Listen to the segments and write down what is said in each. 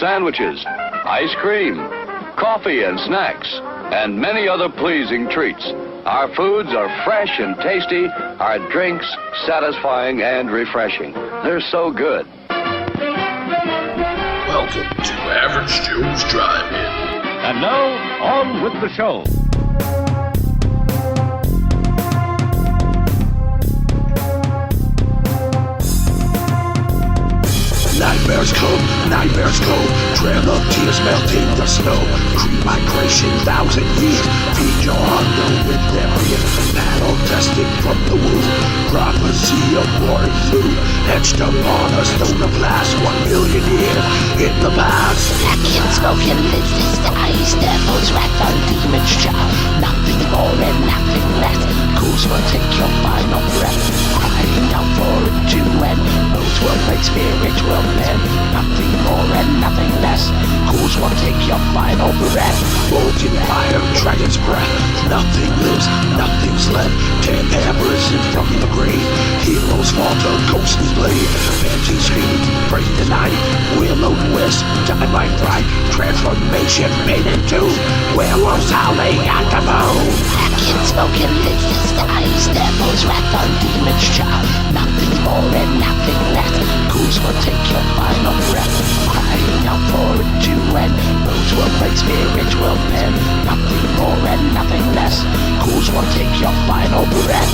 sandwiches, ice cream, coffee and snacks, and many other pleasing treats. Our foods are fresh and tasty, our drinks satisfying and refreshing. They're so good. Welcome to Average Joe's Drive-In. And now, on with the show. Nightmares come, trail of tears melting the snow. Creep migration, 1,000 years, feed your hunger with their fear. Battle tested from the womb, prophecy of war and food. Etched upon a stone of glass, 1 million years in the past. Action spoken lids, this eyes, devil's wrath on demon's jaw. Nothing more and nothing less. Ghouls will take your final breath, crying out for it to end. Those will break, spirits will bend. Nothing more and nothing less. Ghouls will take your final breath. Molten fire, dragon's breath. Nothing lives, nothing's left. 10 have risen from the grave. Heroes fall to ghostly blade. Phantoms speed, break the night. Willow West, dynamite bright. Transformation made into werewolves howling at the moon. Action spoken lids, this eyes, devil's wrath on demon's jaw. Nothing more and nothing less. Ghouls will take your final breath, crying out for it to end. Those will break, spirits will bend. Nothing more and nothing less. Ghouls will take your final breath.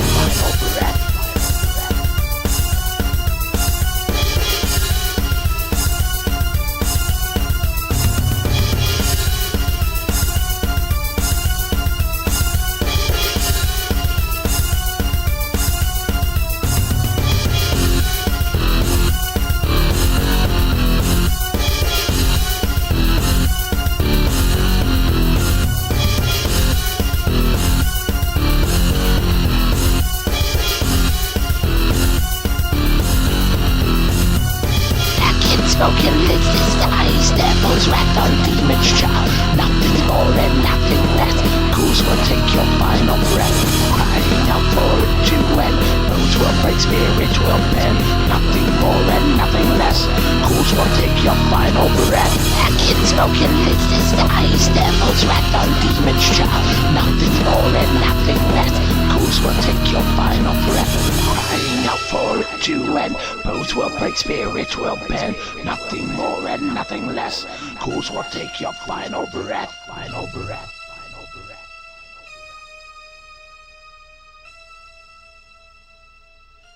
Spoken lids, this eyes, devil's wrath on demon's jaw. Nothing more and nothing less. Ghouls will take your final breath, crying out for it to end. Those will break, spirits will bend. Nothing more and nothing less. Ghouls will take your final breath. Action spoken lids, this eyes, devil's wrath on demon's jaw. Nothing more and nothing less. Ghouls will take your final breath, crying out for it to end. Bones will break, spirits will bend. Nothing more and nothing less. Ghouls will take your final breath. Final breath. Final breath.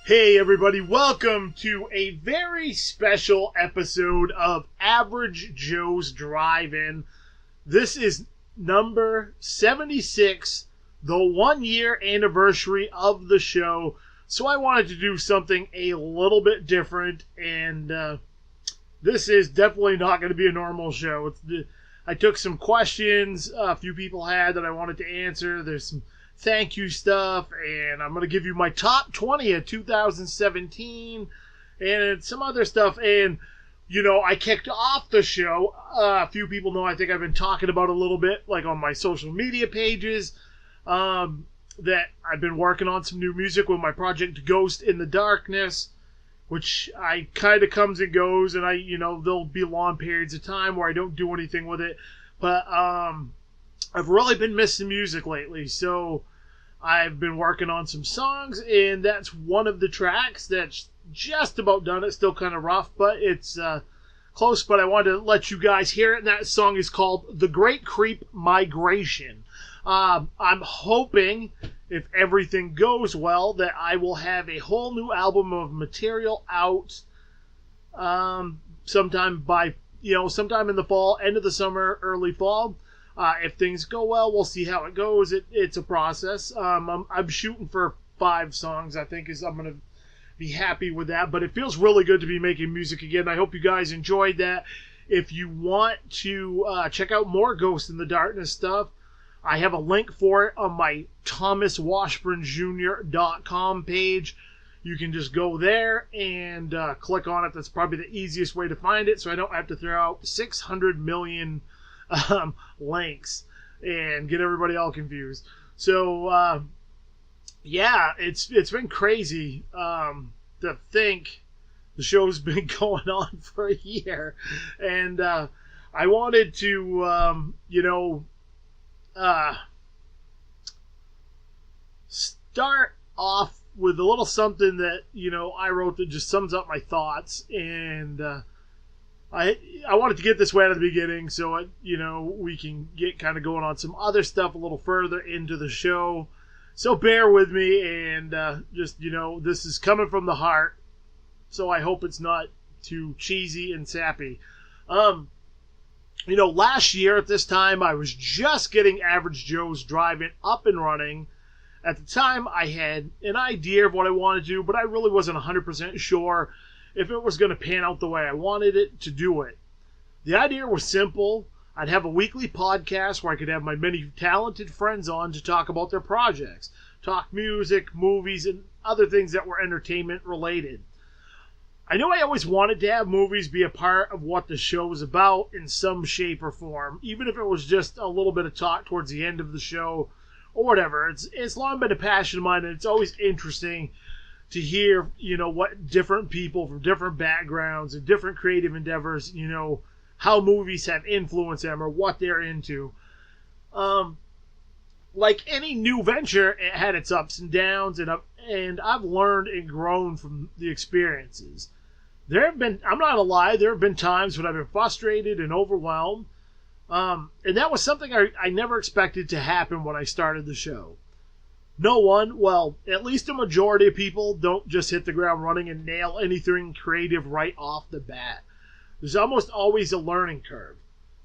Hey everybody, welcome to a very special episode of Average Joe's Drive-In. This is number 76, the 1-year anniversary of the show. So I wanted to do something a little bit different, and this is definitely not going to be a normal show. I took some questions a few people had that I wanted to answer. There's some thank you stuff, and I'm going to give you my top 20 of 2017 and some other stuff. And, you know, I kicked off the show. A few people know I think I've been talking about a little bit, like on my social media pages, that I've been working on some new music with my project Ghost in the Darkness, which I kind of comes and goes, and there'll be long periods of time where I don't do anything with it. But I've really been missing music lately, so I've been working on some songs, and that's one of the tracks that's just about done. It's still kind of rough, but it's close, but I wanted to let you guys hear it, and that song is called The Great Creep Migration. I'm hoping, if everything goes well, that I will have a whole new album of material out sometime in the fall, end of the summer, early fall. If things go well, we'll see how it goes. It's a process. I'm shooting for 5 songs, I think, I'm going to be happy with that. But it feels really good to be making music again. I hope you guys enjoyed that. If you want to check out more Ghost in the Darkness stuff, I have a link for it on my ThomasWashburnJr.com page. You can just go there and click on it. That's probably the easiest way to find it, so I don't have to throw out 600 million links and get everybody all confused. So, yeah, it's been crazy to think the show's been going on for a year. And I wanted to, start off with a little something that, I wrote that just sums up my thoughts. And I wanted to get this way out of the beginning so, we can get kind of going on some other stuff a little further into the show. So bear with me and this is coming from the heart. So I hope it's not too cheesy and sappy. Last year at this time, I was just getting Average Joe's Drive-In up and running. At the time, I had an idea of what I wanted to do, but I really wasn't 100% sure if it was going to pan out the way I wanted it to do it. The idea was simple. I'd have a weekly podcast where I could have my many talented friends on to talk about their projects, talk music, movies, and other things that were entertainment related. I knew I always wanted to have movies be a part of what the show was about in some shape or form, even if it was just a little bit of talk towards the end of the show or whatever. It's long been a passion of mine, and it's always interesting to hear, what different people from different backgrounds and different creative endeavors, how movies have influenced them or what they're into. Like any new venture, it had its ups and downs, and I've learned and grown from the experiences. I'm not gonna lie, there have been times when I've been frustrated and overwhelmed, and that was something I never expected to happen when I started the show. No one, well, at least a majority of people don't just hit the ground running and nail anything creative right off the bat. There's almost always a learning curve.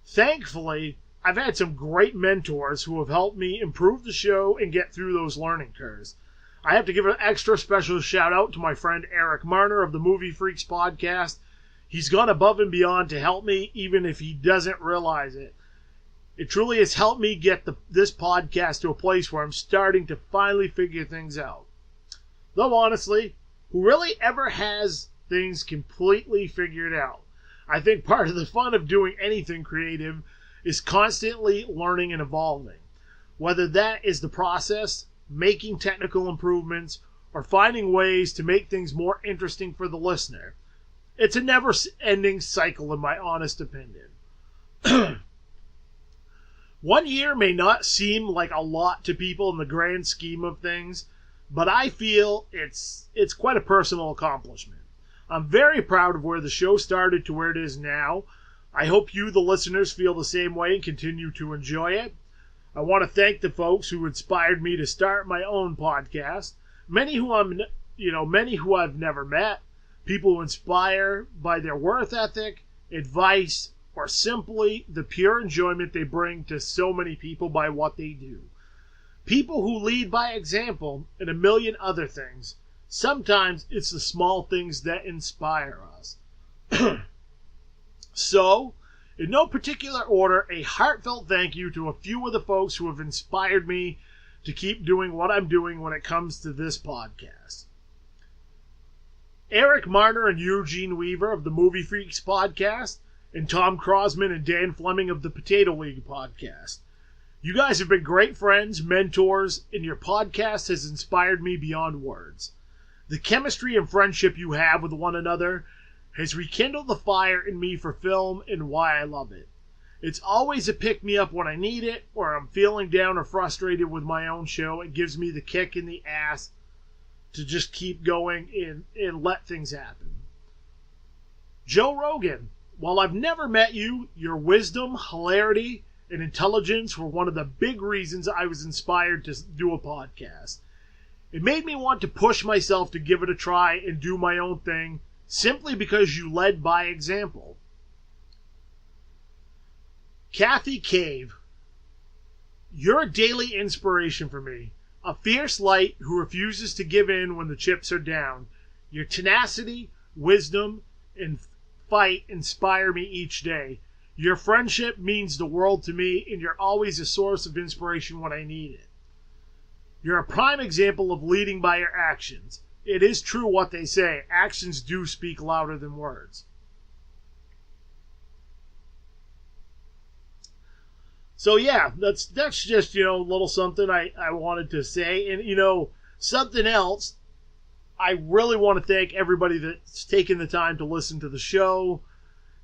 Thankfully, I've had some great mentors who have helped me improve the show and get through those learning curves. I have to give an extra special shout out to my friend Eric Marner of the Movie Freaks podcast. He's gone above and beyond to help me, even if he doesn't realize it. It truly has helped me get this podcast to a place where I'm starting to finally figure things out. Though honestly, who really ever has things completely figured out? I think part of the fun of doing anything creative is constantly learning and evolving. Whether that is the process, making technical improvements, or finding ways to make things more interesting for the listener. It's a never-ending cycle, in my honest opinion. 1 year may not seem like a lot to people in the grand scheme of things, but I feel it's quite a personal accomplishment. I'm very proud of where the show started to where it is now. I hope you, the listeners, feel the same way and continue to enjoy it. I want to thank the folks who inspired me to start my own podcast. Many who I've never met, people who inspire by their work ethic, advice, or simply the pure enjoyment they bring to so many people by what they do. People who lead by example and a million other things. Sometimes it's the small things that inspire us. So, in no particular order, a heartfelt thank you to a few of the folks who have inspired me to keep doing what I'm doing when it comes to this podcast. Eric Marner and Eugene Weaver of the Movie Freaks podcast, and Tom Crosman and Dan Fleming of the Potato League podcast. You guys have been great friends, mentors, and your podcast has inspired me beyond words. The chemistry and friendship you have with one another has rekindled the fire in me for film and why I love it. It's always a pick-me-up when I need it, or I'm feeling down or frustrated with my own show. It gives me the kick in the ass to just keep going and let things happen. Joe Rogan, while I've never met you, your wisdom, hilarity, and intelligence were one of the big reasons I was inspired to do a podcast. It made me want to push myself to give it a try and do my own thing, simply because you led by example. Kathy Cave, you're a daily inspiration for me. A fierce light who refuses to give in when the chips are down. Your tenacity, wisdom, and fight inspire me each day. Your friendship means the world to me, and you're always a source of inspiration when I need it. You're a prime example of leading by your actions. It is true what they say. Actions do speak louder than words. So yeah, that's just, a little something I wanted to say. And, something else, I really want to thank everybody that's taken the time to listen to the show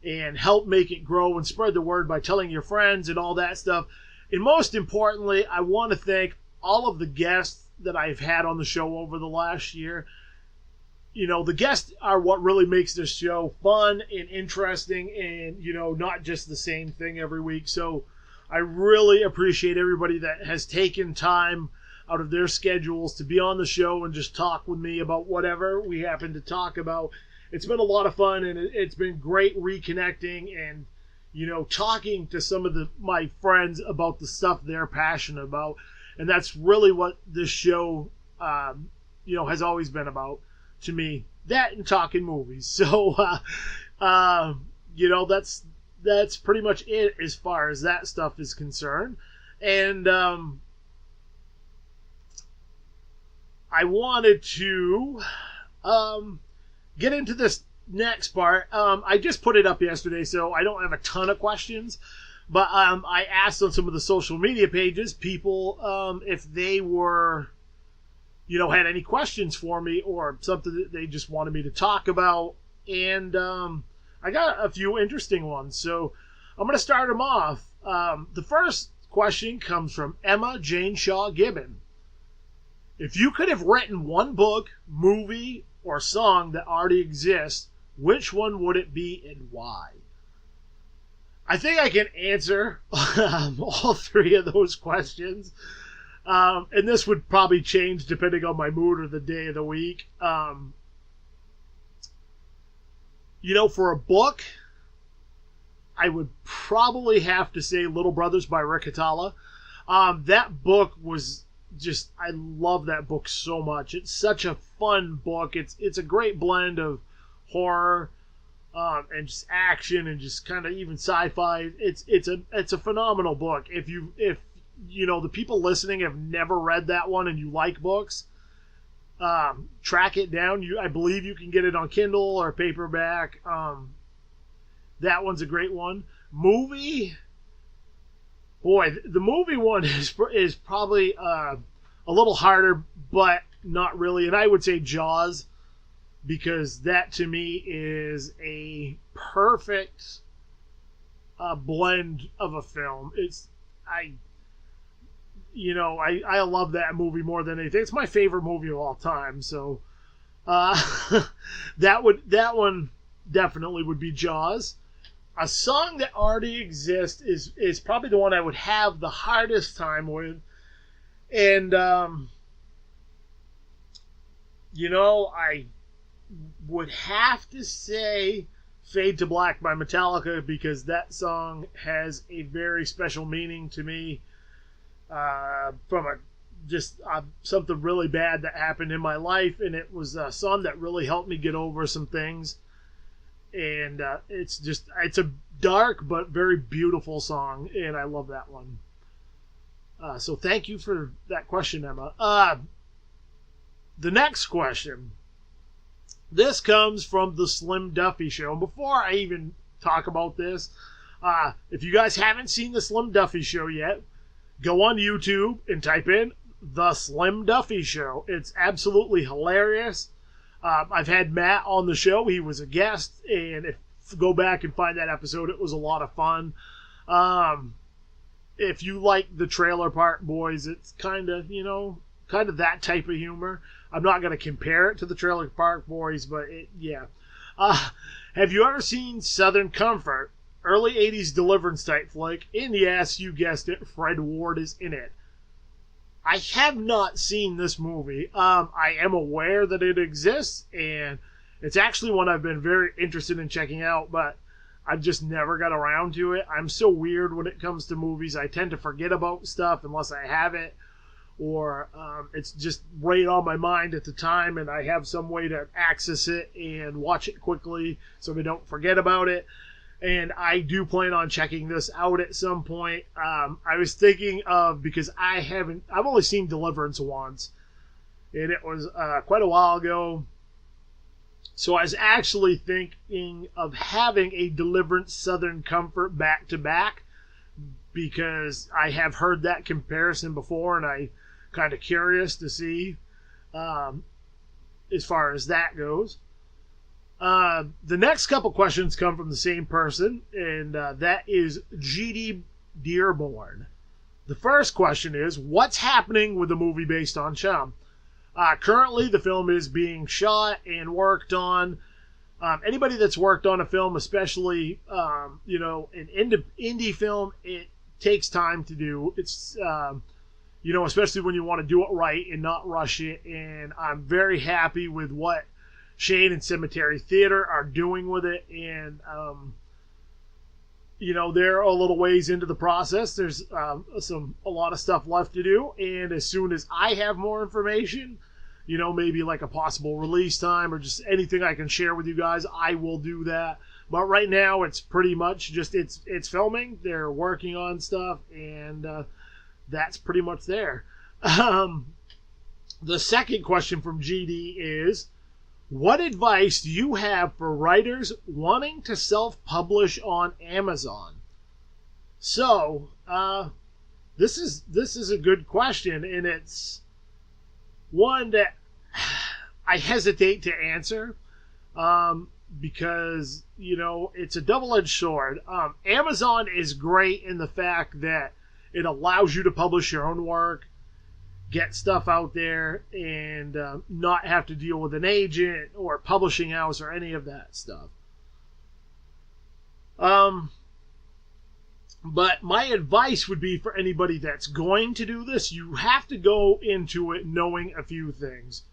and help make it grow and spread the word by telling your friends and all that stuff. And most importantly, I want to thank all of the guests that I've had on the show over the last year. You know, the guests are what really makes this show fun and interesting and, you know, not just the same thing every week. So I really appreciate everybody that has taken time out of their schedules to be on the show and just talk with me about whatever we happen to talk about. It's been a lot of fun, and it's been great reconnecting and, you know, talking to some of my friends about the stuff they're passionate about. And that's really what this show, you know, has always been about to me. That and talking movies. So, you know, that's pretty much it as far as that stuff is concerned. And I wanted to get into this next part. I just put it up yesterday, so I don't have a ton of questions. But I asked on some of the social media pages people if they were, you know, had any questions for me or something that they just wanted me to talk about. And I got a few interesting ones. So I'm going to start them off. The first question comes from Emma Jane Shaw Gibbon. If you could have written one book, movie, or song that already exists, which one would it be and why? I think I can answer all three of those questions. And this would probably change depending on my mood or the day of the week. You know, for a book, I would probably have to say Little Brothers by Rick Atala. That book was just, I love that book so much. It's such a fun book. It's a great blend of horror and just action and just kind of even sci-fi. It's a phenomenal book. If you know the people listening have never read that one and you like books, track it down. I believe you can get it on Kindle or paperback. That one's a great one. Movie, boy, the movie one is probably a little harder, but not really. And I would say Jaws, because that to me is a perfect blend of a film. I love that movie more than anything. It's my favorite movie of all time. So that one definitely would be Jaws. A song that already exists is probably the one I would have the hardest time with. And, you know, I would have to say Fade to Black by Metallica, because that song has a very special meaning to me from something really bad that happened in my life. And it was a song that really helped me get over some things. And it's a dark but very beautiful song, and I love that one. So thank you for that question, Emma. The next question. This comes from the Slim Duffy Show. And before I even talk about this, if you guys haven't seen the Slim Duffy Show yet, go on YouTube and type in The Slim Duffy Show. It's absolutely hilarious. I've had Matt on the show. He was a guest, and go back and find that episode. It was a lot of fun. If you like the Trailer Park Boys, it's kind of that type of humor. I'm not going to compare it to the Trailer Park Boys, but yeah. Have you ever seen Southern Comfort? Early 80s deliverance type flick. And yes, you guessed it, Fred Ward is in it. I have not seen this movie. I am aware that it exists, and it's actually one I've been very interested in checking out, but I've just never got around to it. I'm so weird when it comes to movies. I tend to forget about stuff unless I have it, or it's just right on my mind at the time, and I have some way to access it and watch it quickly so I don't forget about it. And I do plan on checking this out at some point. I was thinking of, because I've only seen Deliverance once, and it was quite a while ago. So I was actually thinking of having a Deliverance Southern Comfort back to back, because I have heard that comparison before, and I'm kind of curious to see as far as that goes. The next couple questions come from the same person, and that is GD Dearborn. The first question is, what's happening with the movie based on Chum? Currently, the film is being shot and worked on. Anybody that's worked on a film, especially an indie film, it takes time to do. It's especially when you want to do it right and not rush it. And I'm very happy with what Shane and Cemetery Theater are doing with it. And they're a little ways into the process. There's a lot of stuff left to do. And as soon as I have more information, maybe like a possible release time or just anything I can share with you guys, I will do that. But right now, it's pretty much just it's filming. They're working on stuff, and that's pretty much there. The second question from GD is, what advice do you have for writers wanting to self-publish on Amazon? So, this is a good question, and it's one that I hesitate to answer because, it's a double-edged sword. Amazon is great in the fact that it allows you to publish your own work, get stuff out there, and not have to deal with an agent or publishing house or any of that stuff. But my advice would be for anybody that's going to do this, you have to go into it knowing a few things.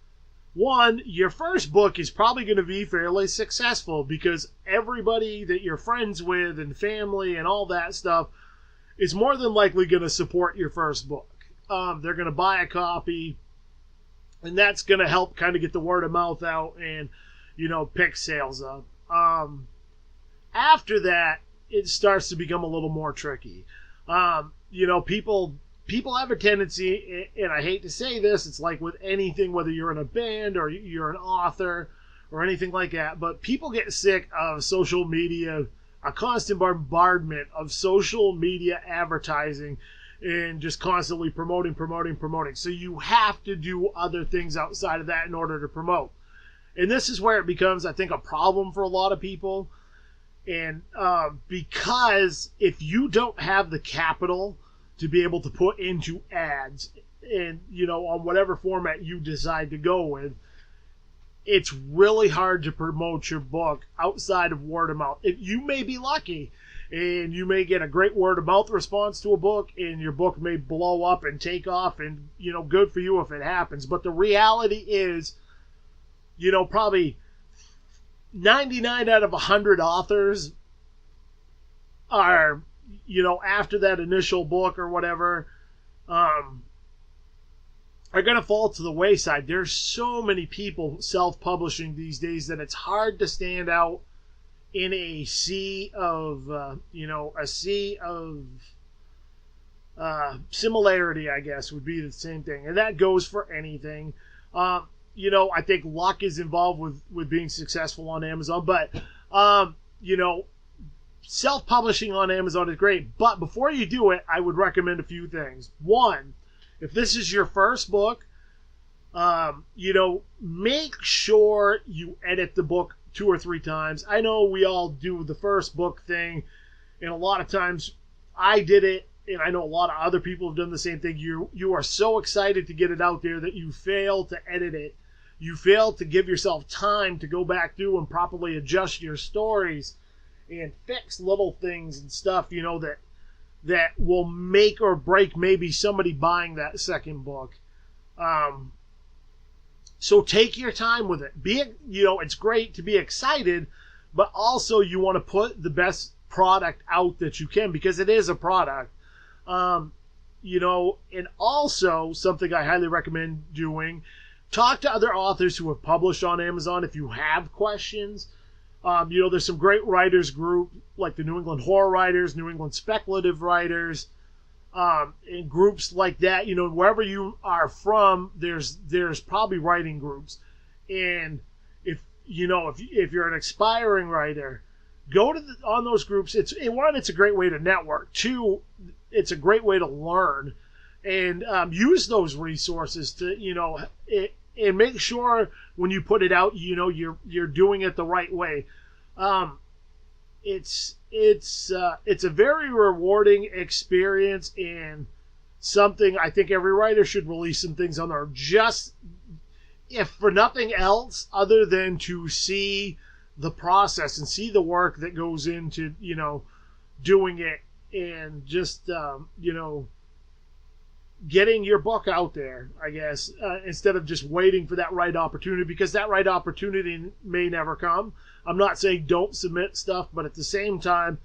One, your first book is probably going to be fairly successful because everybody that you're friends with and family and all that stuff is more than likely going to support your first book. They're going to buy a copy, and that's going to help kind of get the word of mouth out and, pick sales up. After that, it starts to become a little more tricky. People have a tendency, and I hate to say this, it's like with anything, whether you're in a band or you're an author or anything like that, but people get sick of social media, a constant bombardment of social media advertising and just constantly promoting. So you have to do other things outside of that in order to promote. And this is where it becomes, I think, a problem for a lot of people. And because if you don't have the capital to be able to put into ads and, on whatever format you decide to go with, it's really hard to promote your book outside of word of mouth. You may be lucky and you may get a great word of mouth response to a book and your book may blow up and take off and, good for you if it happens. But the reality is, probably 99 out of 100 authors are, after that initial book or whatever, are going to fall to the wayside. There's so many people self-publishing these days that it's hard to stand out in a sea of, similarity, I guess, would be the same thing. And that goes for anything. I think luck is involved with being successful on Amazon, but, self-publishing on Amazon is great. But before you do it, I would recommend a few things. One, if this is your first book, make sure you edit the book 2 or 3 times. I know we all do the first book thing, and a lot of times I did it, and I know a lot of other people have done the same thing. You are so excited to get it out there that you fail to edit it. You fail to give yourself time to go back through and properly adjust your stories and fix little things and stuff, that will make or break maybe somebody buying that second book. So take your time with it. It's great to be excited, but also you want to put the best product out that you can because it is a product. And also something I highly recommend doing, talk to other authors who have published on Amazon if you have questions. There's some great writers group like the New England Horror Writers, New England Speculative Writers, and groups like that. Wherever you are from, there's probably writing groups. And if you're an aspiring writer, go on those groups. It's a great way to network. 2, it's a great way to learn and use those resources to and make sure when you put it out, you're doing it the right way. It's a very rewarding experience, and something I think every writer should release some things on there, just if for nothing else other than to see the process and see the work that goes into doing it, and just getting your book out there, I guess, instead of just waiting for that right opportunity, because that right opportunity may never come. I'm not saying don't submit stuff, but at the same time,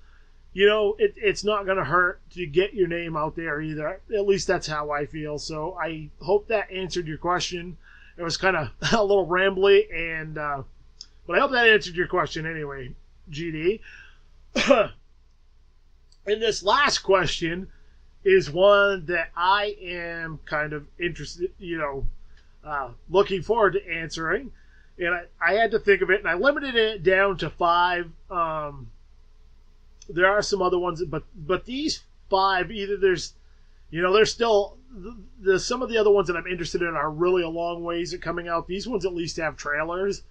it's not going to hurt to get your name out there either. At least that's how I feel. So I hope that answered your question. It was kind of a little rambly, but I hope that answered your question anyway, GD. And this last question is one that I am kind of interested, looking forward to answering. And I had to think of it, and I limited it down to 5. There are some other ones, but these 5, either there's still some of the other ones that I'm interested in are really a long ways at coming out. These ones at least have trailers.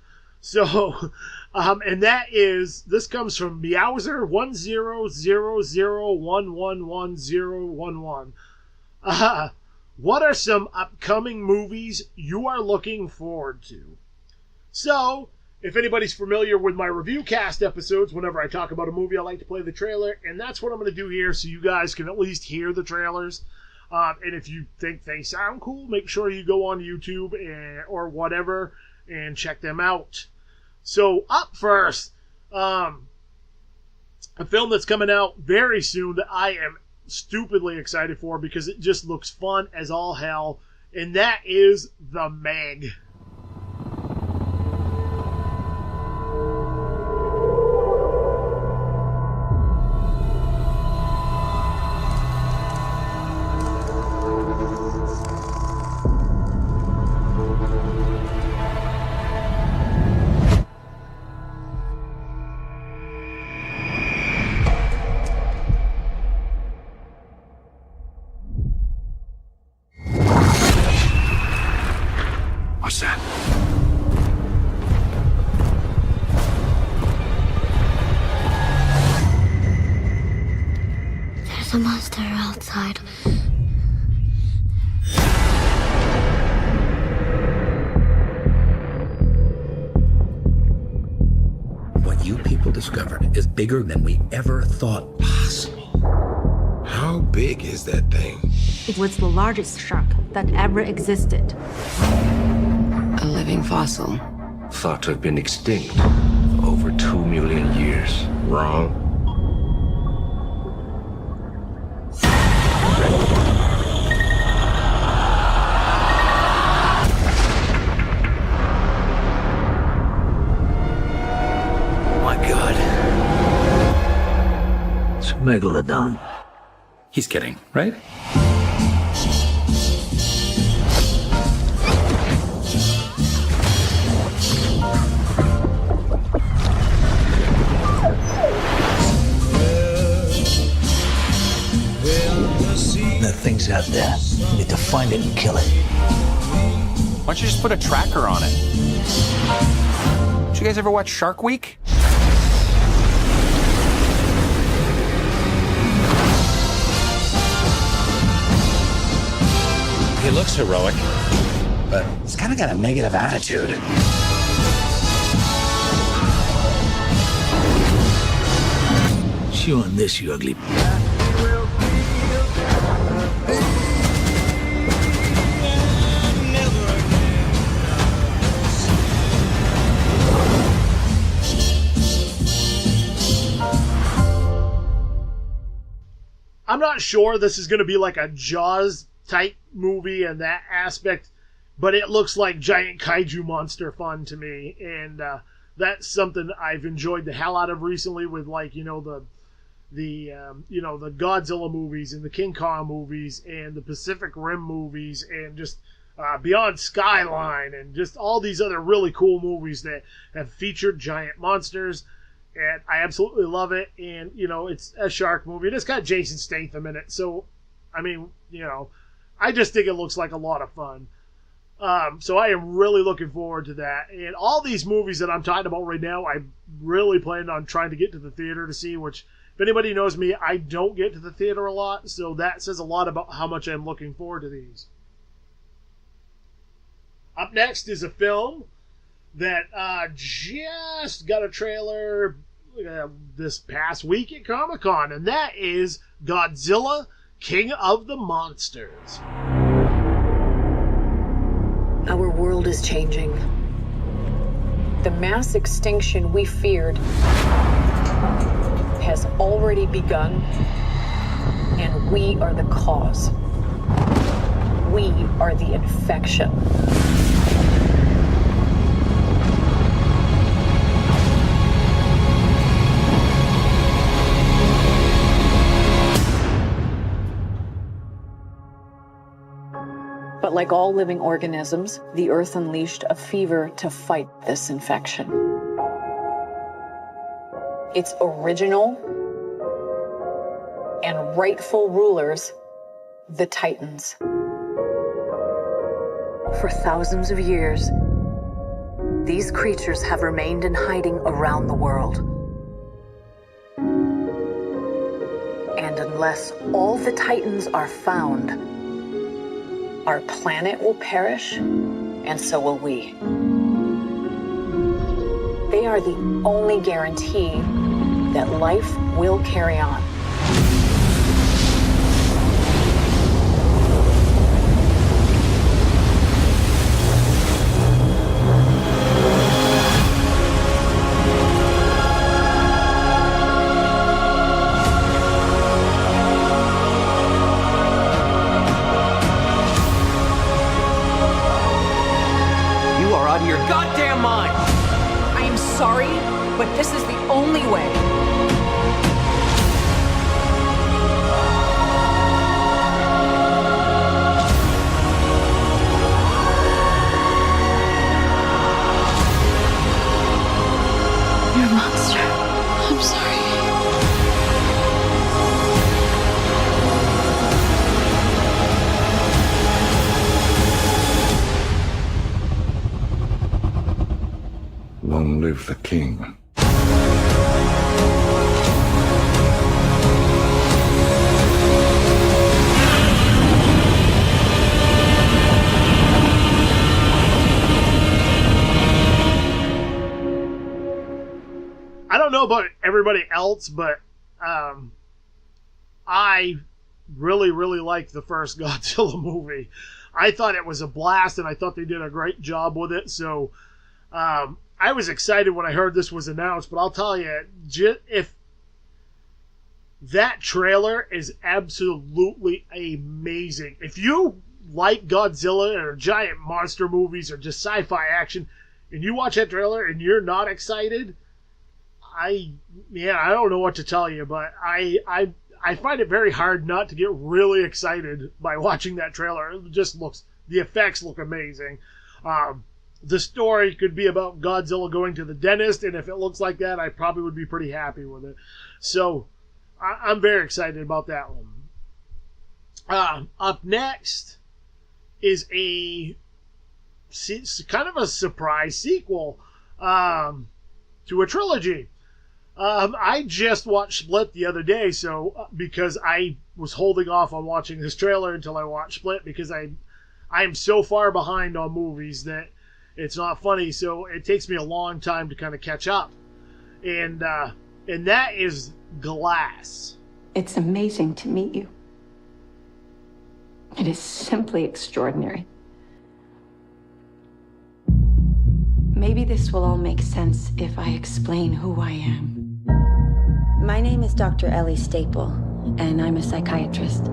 So, and this comes from Meowser 1000111011. What are some upcoming movies you are looking forward to? So, if anybody's familiar with my review cast episodes, whenever I talk about a movie, I like to play the trailer, and that's what I'm going to do here, so you guys can at least hear the trailers. And if you think they sound cool, make sure you go on YouTube or whatever and check them out. So, up first, a film that's coming out very soon that I am stupidly excited for because it just looks fun as all hell, and that is The Meg. What's that? There's a monster outside. What you people discovered is bigger than we ever thought possible. How big is that thing? It was the largest shark that ever existed. A living fossil. Thought to have been extinct for over 2 million years. Wrong. My God. It's a megalodon. He's kidding, right? That thing's out there. We need to find it and kill it. Why don't you just put a tracker on it? Did you guys ever watch Shark Week? He looks heroic, but he's kind of got a negative attitude. Chew on this, you ugly. I'm not sure this is going to be like a Jaws type movie in that aspect, but it looks like giant kaiju monster fun to me, and that's something I've enjoyed the hell out of recently with, like, the Godzilla movies and the King Kong movies and the Pacific Rim movies and just Beyond Skyline and just all these other really cool movies that have featured giant monsters. And I absolutely love it. And, it's a shark movie. And it's got Jason Statham in it. So, I mean, I just think it looks like a lot of fun. So I am really looking forward to that. And all these movies that I'm talking about right now, I really plan on trying to get to the theater to see, which, if anybody knows me, I don't get to the theater a lot, so that says a lot about how much I'm looking forward to these. Up next is a film that just got a trailer this past week at Comic-Con, and that is Godzilla, King of the Monsters. Our world is changing. The mass extinction we feared has already begun, and we are the cause. We are the infection. But like all living organisms, the Earth unleashed a fever to fight this infection. Its original and rightful rulers, the Titans. For thousands of years, these creatures have remained in hiding around the world. And unless all the Titans are found, our planet will perish, and so will we. They are the only guarantee that life will carry on. Your goddamn mind! I am sorry, but this is the only way. You're a monster. I'm sorry. Long live the king. I don't know about everybody else, but I really, really liked the first Godzilla movie. I thought it was a blast, and I thought they did a great job with it, so I was excited when I heard this was announced, but I'll tell you, if that trailer is absolutely amazing. If you like Godzilla or giant monster movies or just sci-fi action, and you watch that trailer and you're not excited, I don't know what to tell you, but I find it very hard not to get really excited by watching that trailer. It just the effects look amazing. The story could be about Godzilla going to the dentist, and if it looks like that, I probably would be pretty happy with it. So, I'm very excited about that one. Up next is kind of a surprise sequel to a trilogy. I just watched Split the other day, so because I was holding off on watching this trailer until I watched Split, because I am so far behind on movies that it's not funny, so it takes me a long time to kind of catch up. And that is Glass. It's amazing to meet you. It is simply extraordinary. Maybe this will all make sense if I explain who I am. My name is Dr. Ellie Staple, and I'm a psychiatrist.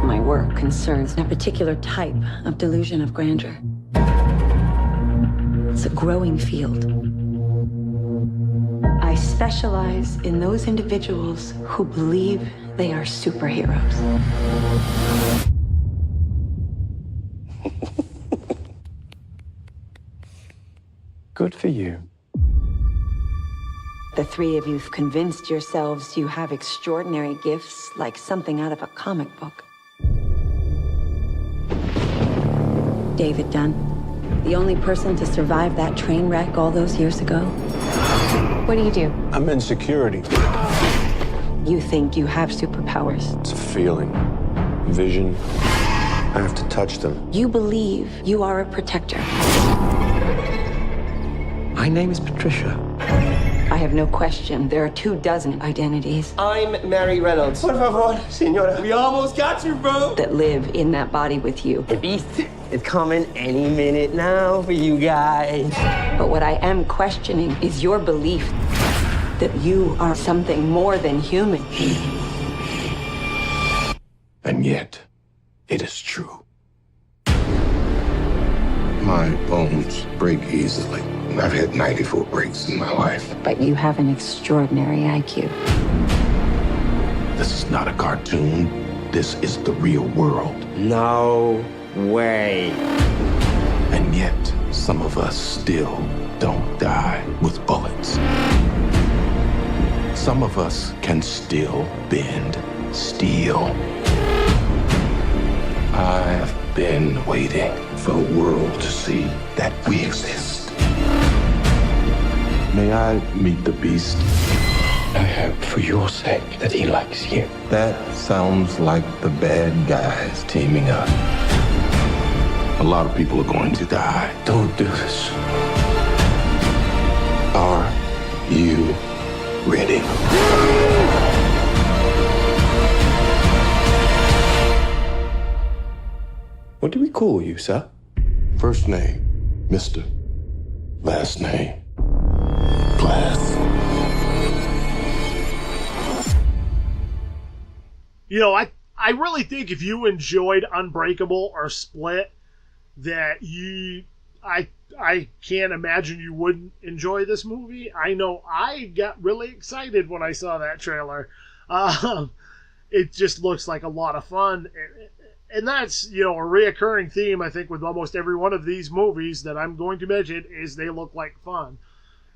My work concerns a particular type of delusion of grandeur. It's a growing field. I specialize in those individuals who believe they are superheroes. Good for you. The three of you've convinced yourselves you have extraordinary gifts like something out of a comic book. David Dunn. The only person to survive that train wreck all those years ago. What do you do? I'm in security. You think you have superpowers. It's a feeling. Vision. I have to touch them. You believe you are a protector. My name is Patricia. I have no question. There are 24 identities I'm Mary Reynolds. Por favor, señora. We almost got you, bro. that live in that body with you. The beast is coming any minute now for you guys. But what I am questioning is your belief that you are something more than human. And yet, it is true. My bones break easily. I've had 94 breaks in my life. But you have an extraordinary IQ. This is not a cartoon. This is the real world. No way. And yet, some of us still don't die with bullets. Some of us can still bend steel. I've been waiting for the world to see that we exist. May I meet the beast? I hope for your sake that he likes you. That sounds like the bad guys teaming up. A lot of people are going to die. Don't do this. Are you ready? What do we call you, sir? First name, Mr. Last name, Glass. You know, I really think if you enjoyed Unbreakable or Split, that I can't imagine you wouldn't enjoy this movie. I know I got really excited when I saw that trailer. It just looks like a lot of fun. And that's, you know, a reoccurring theme, I think, with almost every one of these movies that I'm going to mention, is they look like fun.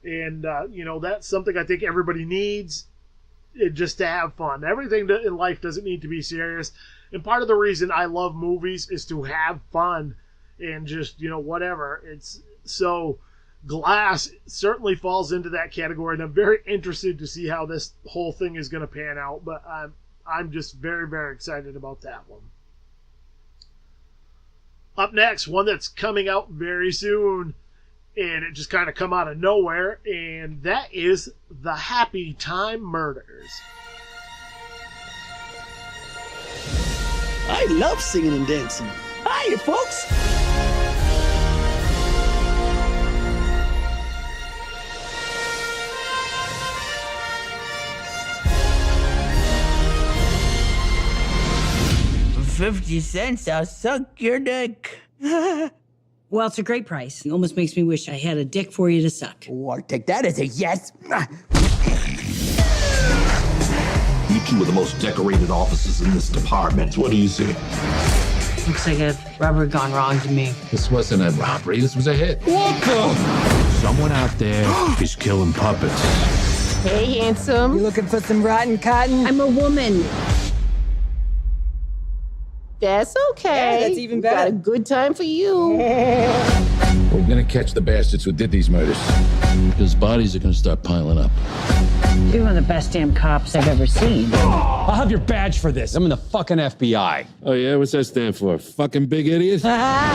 And, you know, that's something I think everybody needs, just to have fun. Everything in life doesn't need to be serious. And part of the reason I love movies is to have fun and just, you know, whatever. So Glass certainly falls into that category, and I'm very interested to see how this whole thing is going to pan out. But I'm just very, very excited about that one. Up next, one that's coming out very soon, and it just kind of come out of nowhere, and that is The Happy Time Murders. I love singing and dancing. Hiya, folks. For 50 cents, I'll suck your dick. Well, it's a great price. It almost makes me wish I had a dick for you to suck. Oh, I'll take that as a yes. You two are the most decorated officers in this department. What do you see? Looks like a robbery gone wrong to me. This wasn't a robbery. This was a hit. What the? Someone out there is killing puppets. Hey, handsome. You looking for some rotten cotton? I'm a woman. That's okay. Yeah, that's even better. Got a good time for you. We're gonna catch the bastards who did these murders. Because bodies are gonna start piling up. You're one of the best damn cops I've ever seen. I'll have your badge for this. I'm in the fucking FBI. Oh yeah, what's that stand for? Fucking big idiot? Cop,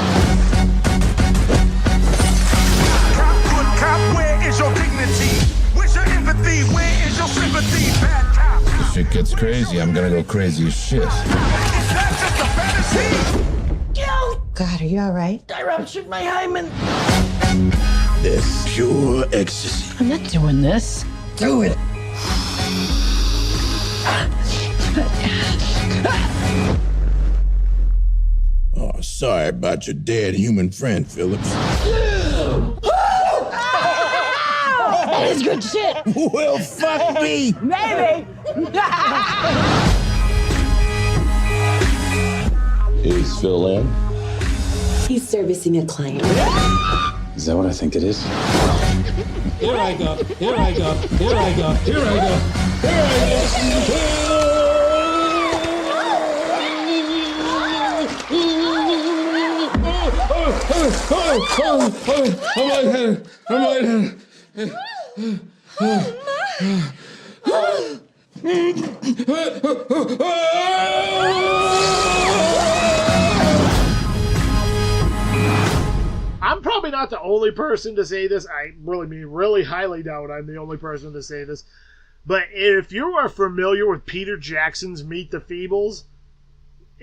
good cop, where is your dignity? Where's your empathy? Where is your sympathy? Bad cop. If shit gets crazy, I'm gonna go crazy as shit. God, are you all right? I ruptured my hymen. This pure ecstasy. I'm not doing this. Do it. Oh, sorry about your dead human friend, Phillips. That is good shit. Well, fuck me. Maybe. Is Phil in? He's servicing a client. Is that what I think it is? Here I go. Here I go. Here I go. Here I go. Here I go. I'm probably not the only person to say this. I really highly doubt I'm the only person to say this. But if you are familiar with Peter Jackson's Meet the Feebles,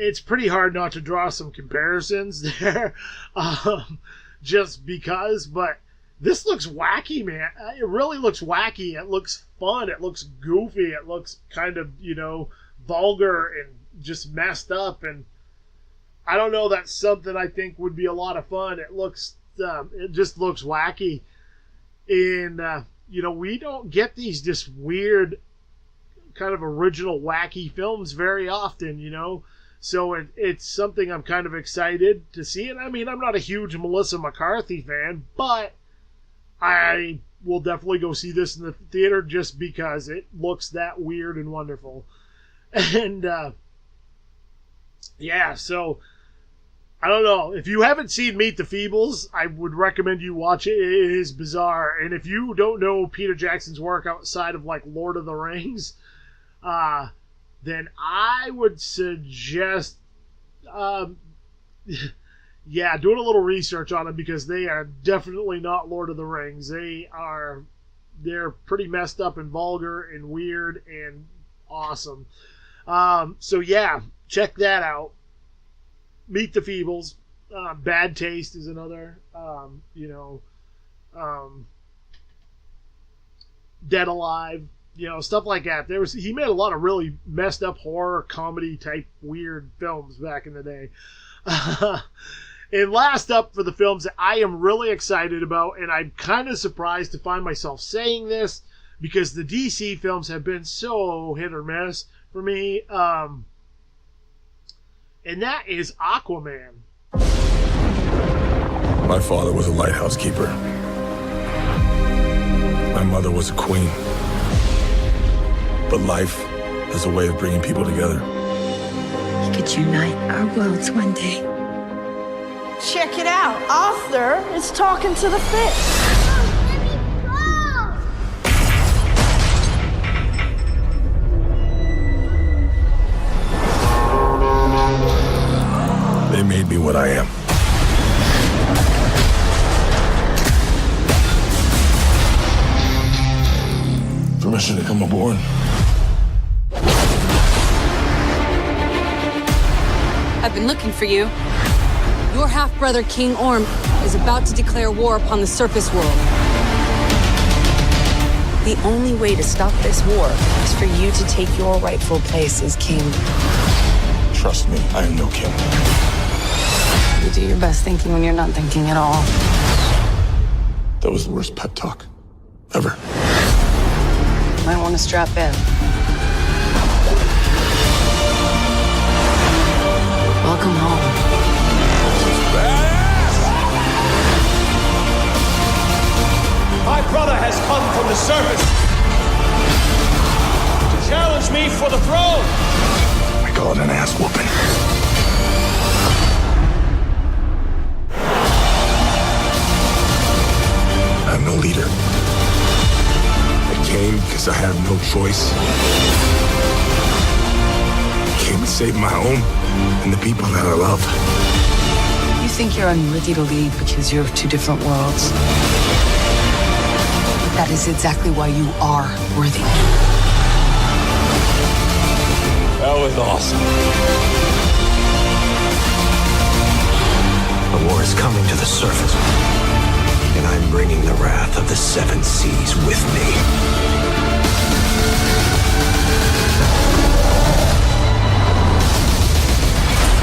it's pretty hard not to draw some comparisons there. Just because. But this looks wacky, man. It really looks wacky. It looks fun. It looks goofy. It looks kind of, vulgar and just messed up. And I don't know, that's something I think would be a lot of fun. It just looks wacky. And, we don't get these just weird kind of original wacky films very often, So it's something I'm kind of excited to see. And I mean, I'm not a huge Melissa McCarthy fan, but I will definitely go see this in the theater just because it looks that weird and wonderful. And, so I don't know. If you haven't seen Meet the Feebles, I would recommend you watch it. It is bizarre. And if you don't know Peter Jackson's work outside of like Lord of the Rings, then I would suggest, doing a little research on them because they are definitely not Lord of the Rings. They're pretty messed up and vulgar and weird and awesome. Check that out. Meet the Feebles. Bad Taste is another. Dead Alive. Stuff like that. He made a lot of really messed up horror comedy type weird films back in the day. And last up for the films that I am really excited about, and I'm kind of surprised to find myself saying this because the DC films have been so hit or miss for me. And that is Aquaman. My father was a lighthouse keeper. My mother was a queen. But life has a way of bringing people together. He could unite our worlds one day. Check it out. Arthur is talking to the fish. They made me what I am. Permission to come aboard? I've been looking for you. Your half-brother, King Orm, is about to declare war upon the surface world. The only way to stop this war is for you to take your rightful place as king. Trust me, I am no king. You do your best thinking when you're not thinking at all. That was the worst pep talk ever. Might want to strap in. Welcome home. My brother has come from the surface to challenge me for the throne. We call it an ass whooping. I'm no leader. I came because I had no choice. I came to save my home and the people that I love. You think you're unworthy to lead because you're of two different worlds. That is exactly why you are worthy. That was awesome. The war is coming to the surface, and I'm bringing the wrath of the seven seas with me.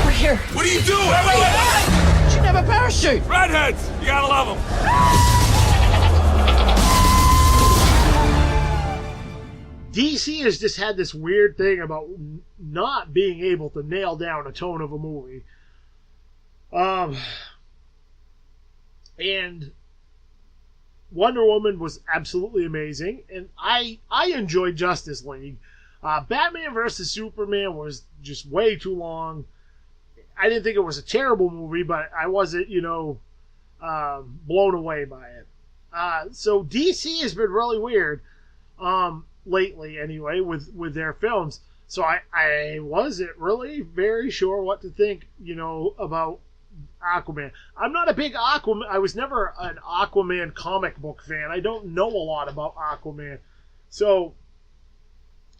We're here. What are you doing? Wait. Should have a parachute. Redheads, you gotta love them. DC has just had this weird thing about not being able to nail down a tone of a movie. And Wonder Woman was absolutely amazing, and I enjoyed Justice League. Batman vs. Superman was just way too long. I didn't think it was a terrible movie, but I wasn't, blown away by it. So DC has been really weird lately, anyway, with their films. So I wasn't really very sure what to think, about Aquaman. I'm not a big Aquaman. I was never an Aquaman comic book fan. I don't know a lot about Aquaman. So,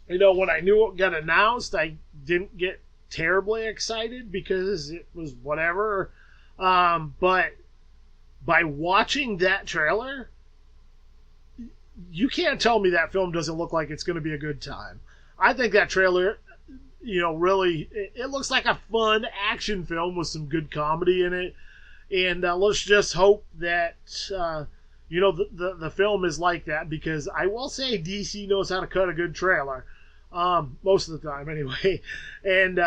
when I knew it got announced, I didn't get terribly excited because it was whatever. But by watching that trailer, you can't tell me that film doesn't look like it's going to be a good time. I think that trailer, really, it looks like a fun action film with some good comedy in it. And let's just hope that, the film is like that, because I will say DC knows how to cut a good trailer. Most of the time, anyway. And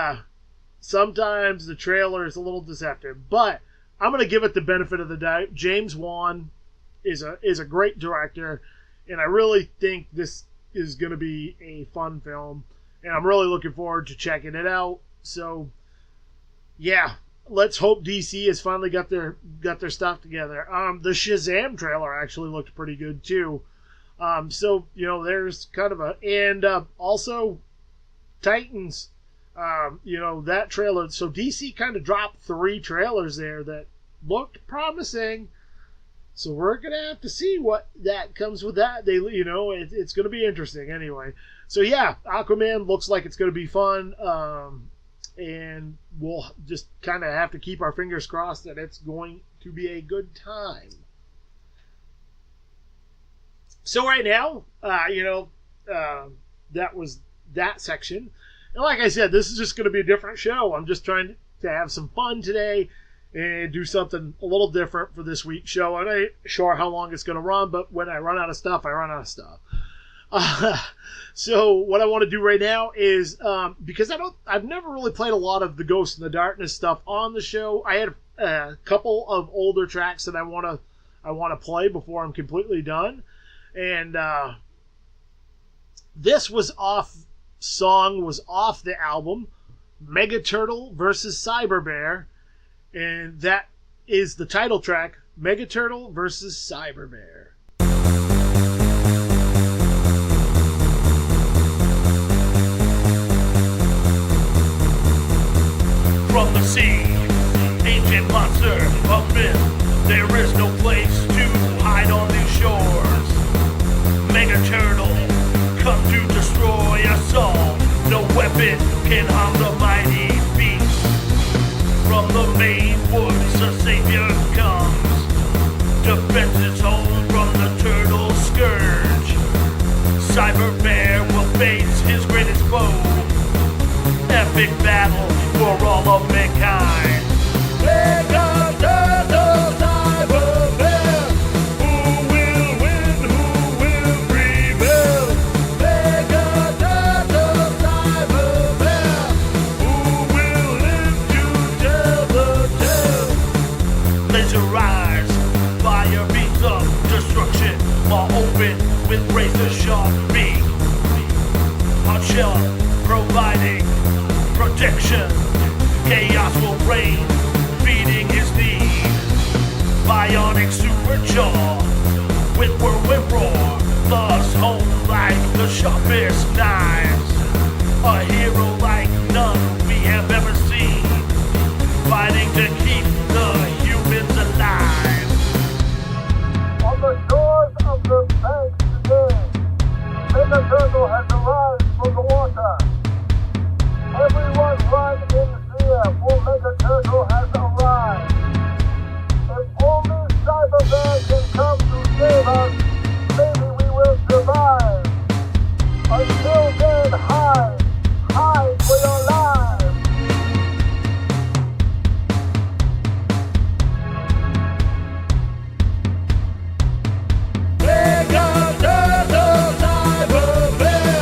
sometimes the trailer is a little deceptive. But I'm going to give it the benefit of the doubt. James Wan is a great director, and I really think this is going to be a fun film, and I'm really looking forward to checking it out. So, yeah, let's hope DC has finally got their stuff together. The Shazam trailer actually looked pretty good too. So there's kind of and also Titans. That trailer. So DC kind of dropped 3 trailers there that looked promising. So we're going to have to see what that comes with that. It's going to be interesting anyway. So yeah, Aquaman looks like it's going to be fun. And we'll just kind of have to keep our fingers crossed that it's going to be a good time. So right now, that was that section. And like I said, this is just going to be a different show. I'm just trying to have some fun today and do something a little different for this week's show. I'm not sure how long it's going to run, but when I run out of stuff, I run out of stuff. So what I want to do right now is, because I've never really played a lot of the Ghost in the Darkness stuff on the show. I had a couple of older tracks that I want to play before I'm completely done. And this song was off the album Mega Turtle vs. Cyber Bear, and that is the title track, Mega Turtle vs. Cyber Bear. From the sea, ancient monster of myth, there is no place to hide on these shores. Mega Turtle, come to destroy us all. No weapon can harm the mighty beast. From the main woods, a savior comes. Defenses hold from the turtle scourge. Cyber Bear will face his greatest foe. Epic battle for all of mankind. Mega Turtle, Cyber Bear. Who will win? Who will prevail? Mega Turtle, Cyber Bear. Who will live to tell the tale? Laser eyes, fire beams of destruction, maw open with razor sharp beak. Hot shell providing protection. Chaos will reign, feeding his need. Bionic super jaw with whirlwind roar, thus home like the sharpest knives. A hero like none we have ever seen, fighting to keep the humans alive. On the shores of the banks today, Mega Turtle has arrived from the water. Everyone run in fear, for Mega Turtle has arrived. If only Cyber Bear can come to save us, maybe we will survive. Until then, hide for your lives. Mega Turtle, Cyber Bear.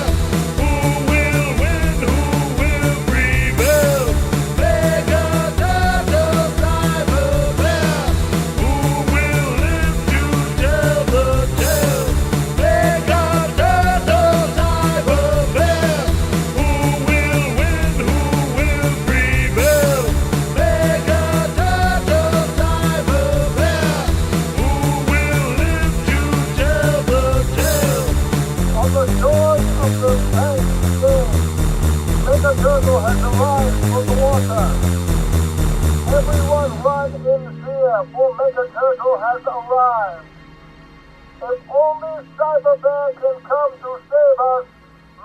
Who will win? Who will prevail? Mega Turtle, Cyber Bear. Who will live to tell the Turtle has arrived from the water. Everyone run in fear, for Mega Turtle has arrived. If only Cyberbear can come to save us,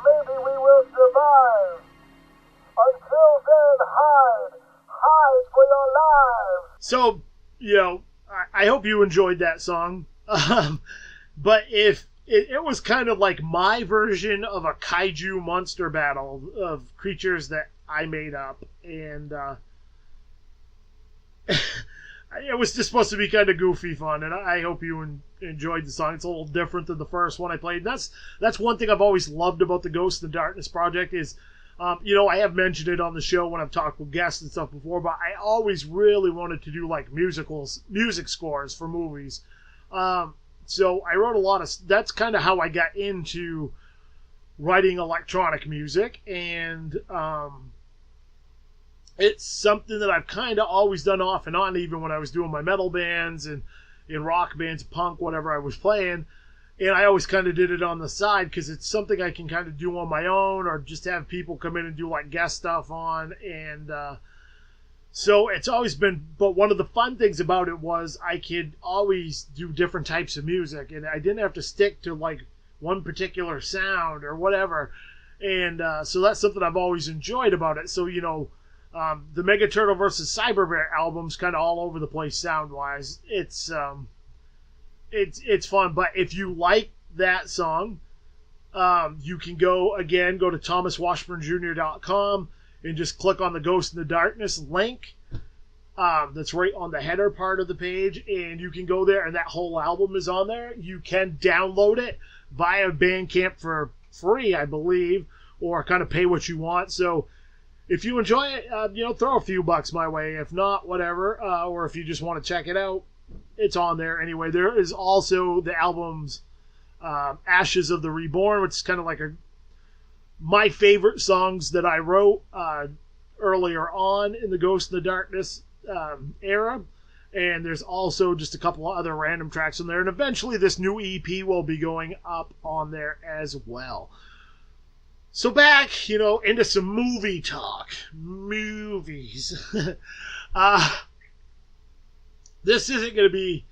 maybe we will survive. Until then, hide. Hide for your lives. So, you know, I hope you enjoyed that song. But if it was kind of like my version of a kaiju monster battle of creatures that I made up. And it was just supposed to be kind of goofy fun. And I hope you enjoyed the song. It's a little different than the first one I played. That's one thing I've always loved about the Ghost in the Darkness project is, you know, I have mentioned it on the show when I've talked with guests and stuff before, but I always really wanted to do like music scores for movies. So I wrote a lot of, that's kind of how I got into writing electronic music. And it's something that I've kind of always done off and on, even when I was doing my metal bands and in rock bands, punk, whatever I was playing. And I always kind of did it on the side because it's something I can kind of do on my own or just have people come in and do like guest stuff on. And so it's always been, but one of the fun things about it was I could always do different types of music and I didn't have to stick to like one particular sound or whatever. And so that's something I've always enjoyed about it. So, you know, the Mega Turtle vs. Cyberbear album's kind of all over the place sound-wise. It's fun, but if you like that song, you can go to thomaswashburnjr.com and just click on the Ghost in the Darkness link. That's right on the header part of the page, and you can go there, and that whole album is on there. You can download it via Bandcamp for free, I believe, or kind of pay what you want. So if you enjoy it, you know, throw a few bucks my way. If not, whatever. Or if you just want to check it out, it's on there anyway. There is also the album's Ashes of the Reborn, which is kind of like my favorite songs that I wrote earlier on in the Ghost in the Darkness era. And there's also just a couple of other random tracks on there. And eventually this new EP will be going up on there as well. So back, you know, into some movie talk. Movies. This isn't going to be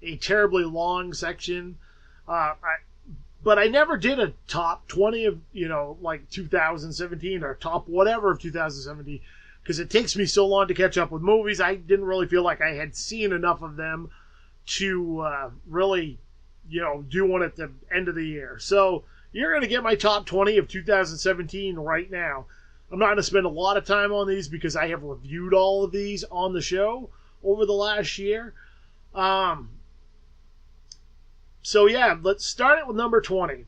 a terribly long section. But I never did a top 20 of, you know, like 2017 or top whatever of 2017 because it takes me so long to catch up with movies. I didn't really feel like I had seen enough of them to really, you know, do one at the end of the year. So you're going to get my top 20 of 2017 right now. I'm not going to spend a lot of time on these because I have reviewed all of these on the show over the last year. So yeah, let's start it with number 20.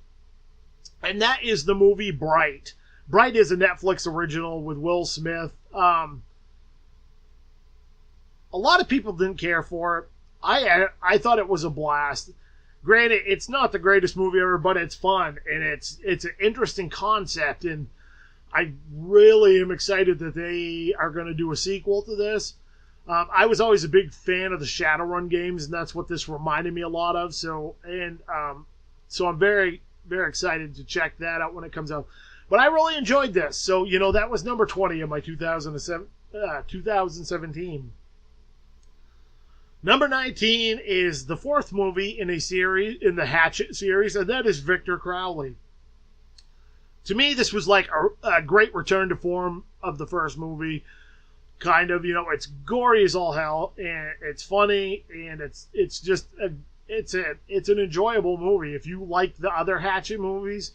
And that is the movie Bright. Bright is a Netflix original with Will Smith. A lot of people didn't care for it. I thought it was a blast. Granted, it's not the greatest movie ever, but it's fun and it's an interesting concept, and I really am excited that they are going to do a sequel to this. I was always a big fan of the Shadowrun games, and that's what this reminded me a lot of. So I'm very, very excited to check that out when it comes out. But I really enjoyed this. So, you know, that was number 20 of my 2017. Number 19 is the fourth movie in in the Hatchet series, and that is Victor Crowley. To me, this was like a great return to form of the first movie. Kind of, you know, it's gory as all hell, and it's funny, and it's an enjoyable movie. If you like the other Hatchet movies,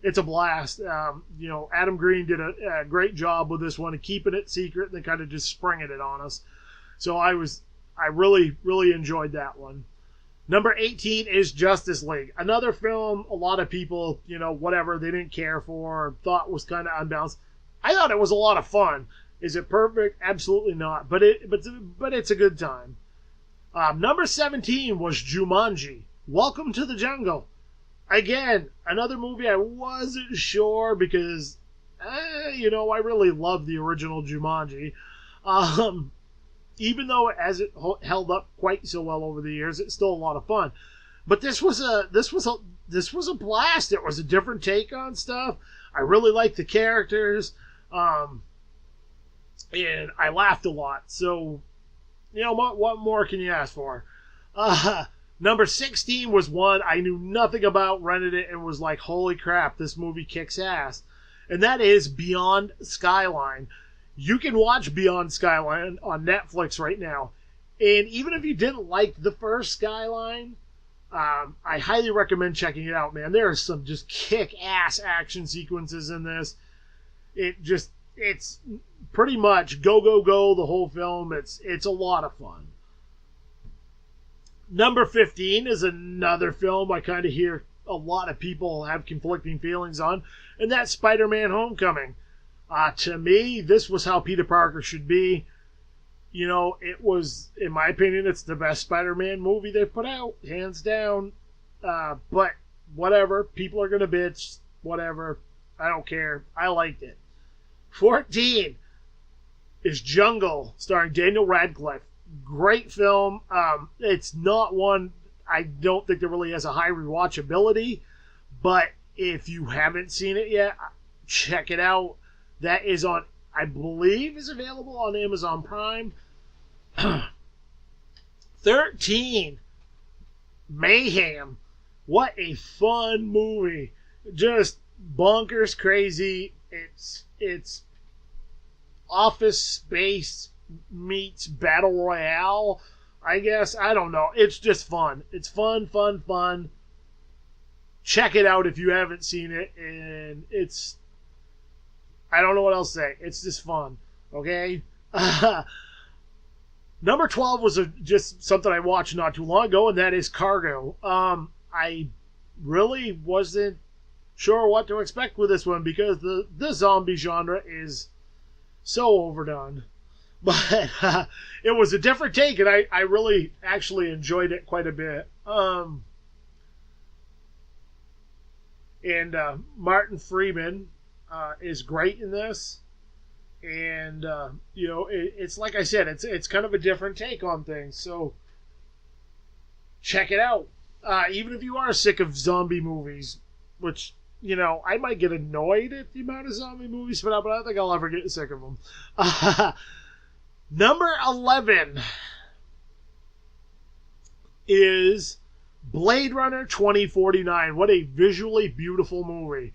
it's a blast. You know, Adam Green did a great job with this one of keeping it secret and then kind of just springing it on us. So I really, really enjoyed that one. Number 18 is Justice League. Another film a lot of people, you know, whatever, they didn't care for or thought was kind of unbalanced. I thought it was a lot of fun. Is it perfect? Absolutely not. But it's a good time. Number 17 was Jumanji. Welcome to the Jungle. Again, another movie I wasn't sure because, you know, I really love the original Jumanji. Even though it hasn't held up quite so well over the years, it's still a lot of fun. But this was a blast. It was a different take on stuff. I really liked the characters. and I laughed a lot. So, you know, what more can you ask for? Number 16 was one I knew nothing about, rented it, and was like, holy crap, this movie kicks ass. And that is Beyond Skyline. You can watch Beyond Skyline on Netflix right now. And even if you didn't like the first Skyline, I highly recommend checking it out, man. There are some just kick-ass action sequences in this. It's pretty much go, go, go the whole film. It's a lot of fun. Number 15 is another film I kind of hear a lot of people have conflicting feelings on, and that's Spider-Man Homecoming. To me, this was how Peter Parker should be. You know, it was, in my opinion, it's the best Spider-Man movie they've put out, hands down. But whatever, people are going to bitch, whatever. I don't care. I liked it. 14 is Jungle, starring Daniel Radcliffe. Great film. It's not one I don't think that really has a high rewatchability, but if you haven't seen it yet, check it out. That is on, I believe, is available on Amazon Prime. 13, Mayhem. What a fun movie. Just bonkers crazy. It's Office Space meets Battle Royale, I guess. I don't know. It's just fun. It's fun. Check it out if you haven't seen it. And it's, I don't know what else to say. It's just fun. Okay? Number 12 was just something I watched not too long ago, and that is Cargo. I really wasn't sure what to expect with this one because the zombie genre is so overdone. But it was a different take, and I really actually enjoyed it quite a bit. And Martin Freeman is great in this. And, you know, it's like I said, it's kind of a different take on things. So check it out. Even if you are sick of zombie movies, which, you know, I might get annoyed at the amount of zombie movies, but I don't think I'll ever get sick of them. Number 11 is Blade Runner 2049. What a visually beautiful movie.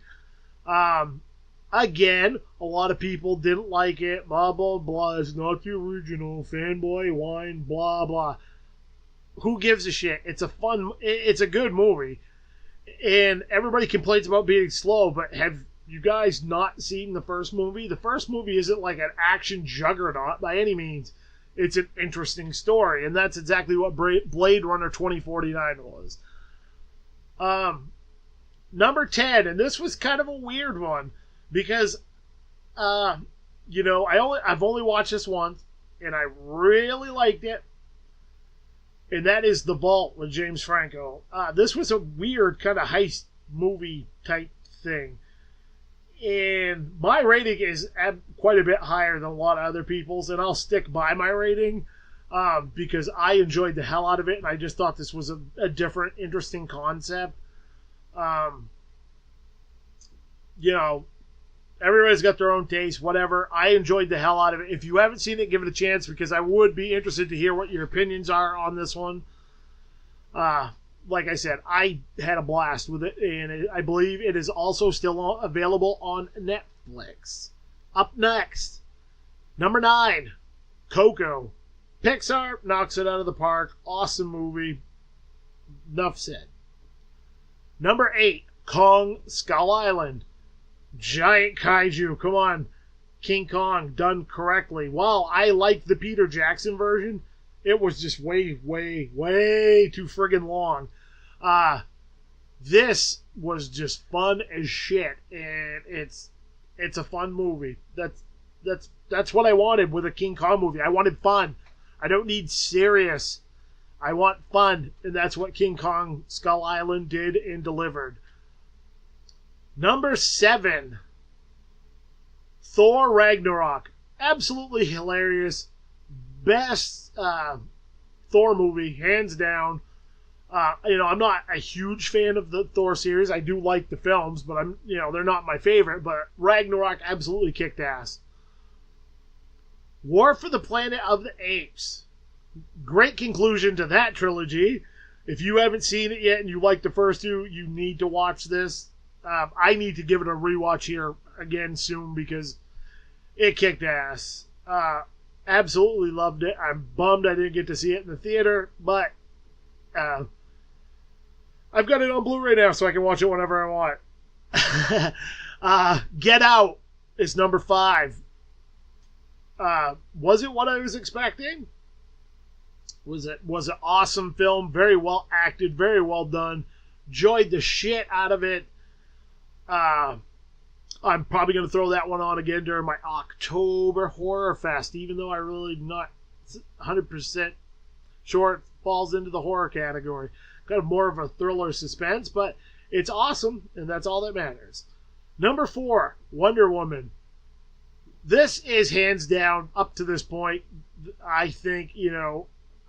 Again, a lot of people didn't like it. Blah, blah, blah. It's not the original. Fanboy, whine, blah, blah. Who gives a shit? It's a good movie. And everybody complains about being slow, but have you guys not seen the first movie? The first movie isn't like an action juggernaut by any means. It's an interesting story, and that's exactly what Blade Runner 2049 was. Number 10, and this was kind of a weird one, because, you know, I've only watched this once, and I really liked it, and that is The Vault with James Franco. This was a weird kind of heist movie type thing. And my rating is quite a bit higher than a lot of other people's, and I'll stick by my rating because I enjoyed the hell out of it, and I just thought this was a different, interesting concept. You know, everybody's got their own taste, whatever. I enjoyed the hell out of it. If you haven't seen it, give it a chance because I would be interested to hear what your opinions are on this one. Like I said, I had a blast with it, and I believe it is also still available on Netflix. Up next, number 9, Coco. Pixar knocks it out of the park. Awesome movie. Enough said. Number 8, Kong Skull Island. Giant kaiju. Come on. King Kong done correctly. While I like the Peter Jackson version, it was just way, way, way too friggin' long. This was just fun as shit, and it's a fun movie. That's what I wanted with a King Kong movie. I wanted fun. I don't need serious. I want fun, and that's what King Kong Skull Island did and delivered. Number 7, Thor Ragnarok. Absolutely hilarious. Best Thor movie, hands down. You know, I'm not a huge fan of the Thor series. I do like the films, but they're not my favorite. But Ragnarok absolutely kicked ass. War for the Planet of the Apes. Great conclusion to that trilogy. If you haven't seen it yet and you like the first two, you need to watch this. I need to give it a rewatch here again soon because it kicked ass. Absolutely loved it. I'm bummed I didn't get to see it in the theater, but I've got it on Blu-ray now so I can watch it whenever I want. Get Out is number 5. Was it what I was expecting? Was an awesome film, very well acted, very well done. Enjoyed the shit out of it. I'm probably going to throw that one on again during my October Horror Fest, even though I really not 100% sure it falls into the horror category. Kind of more of a thriller suspense, but it's awesome, and that's all that matters. Number 4, Wonder Woman. This is hands down, up to this point, I think,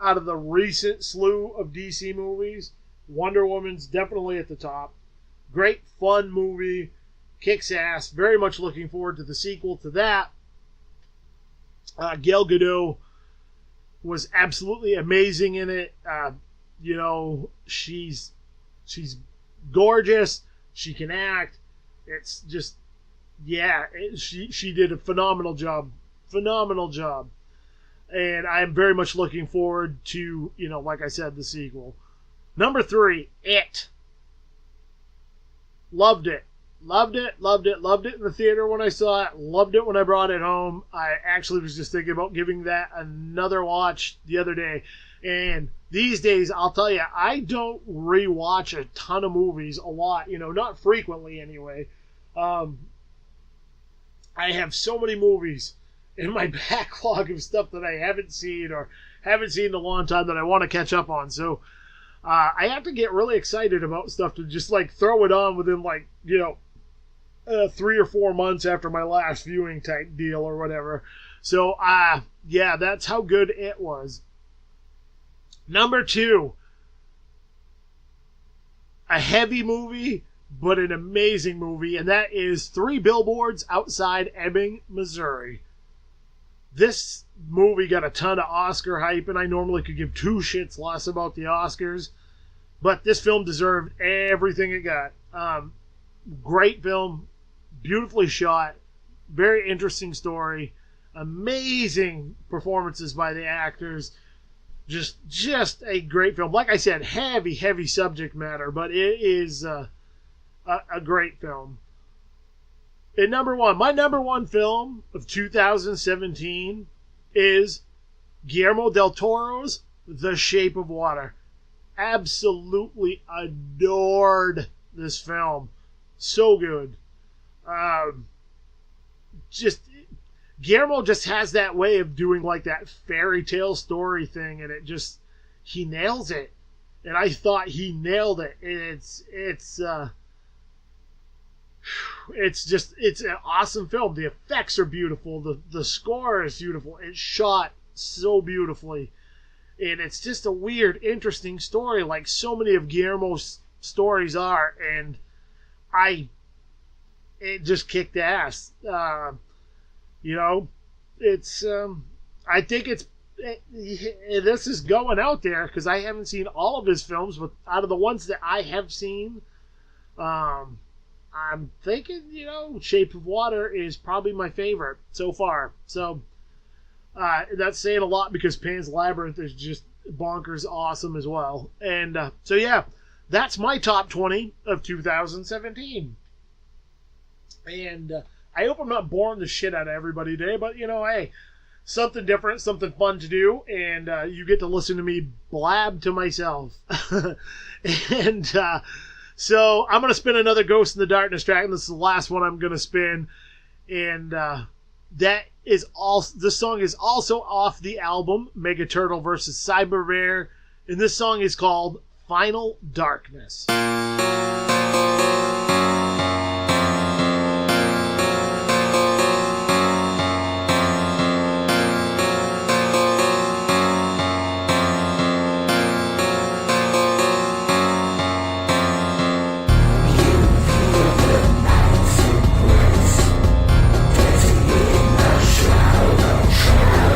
out of the recent slew of DC movies, Wonder Woman's definitely at the top. Great, fun movie. Kicks ass. Very much looking forward to the sequel to that. Gal Gadot was absolutely amazing in it. She's gorgeous. She can act. It's just, she did a phenomenal job. Phenomenal job. And I'm very much looking forward to, like I said, the sequel. Number 3, It. Loved it. Loved it in the theater when I saw it. Loved it when I brought it home. I actually was just thinking about giving that another watch the other day. And these days, I'll tell you, I don't rewatch a ton of movies a lot. Not frequently anyway. I have so many movies in my backlog of stuff that I haven't seen or haven't seen in a long time that I want to catch up on. So I have to get really excited about stuff to just throw it on within 3 or 4 months after my last viewing type deal or whatever. So that's how good it was. Number 2, a heavy movie but an amazing movie, and that is 3 Billboards Outside Ebbing, Missouri. This movie got a ton of Oscar hype, and I normally could give 2 shits less about the Oscars, but this film deserved everything it got. Great film, beautifully shot, very interesting story, amazing performances by the actors, just a great film. Like I said, heavy subject matter, but it is a great film. And my number one film of 2017 is Guillermo del Toro's The Shape of Water. Absolutely adored this film. So good. Guillermo just has that way of doing that fairy tale story thing, and he nails it. And I thought he nailed it. It's an awesome film. The effects are beautiful. The score is beautiful. It's shot so beautifully. And it's just a weird, interesting story like so many of Guillermo's stories are. And it just kicked ass. It's, I think this is going out there because I haven't seen all of his films, but out of the ones that I have seen, I'm thinking, Shape of Water is probably my favorite so far. So, that's saying a lot because Pan's Labyrinth is just bonkers awesome as well. And, that's my top 20 of 2017. And, I hope I'm not boring the shit out of everybody today, but, hey, something different, something fun to do, and you get to listen to me blab to myself. And, so I'm going to spin another Ghost in the Darkness track, and this is the last one I'm going to spin. And this song is also off the album Mega Turtle vs. Cyber Bear, and this song is called Final Darkness. Shroud of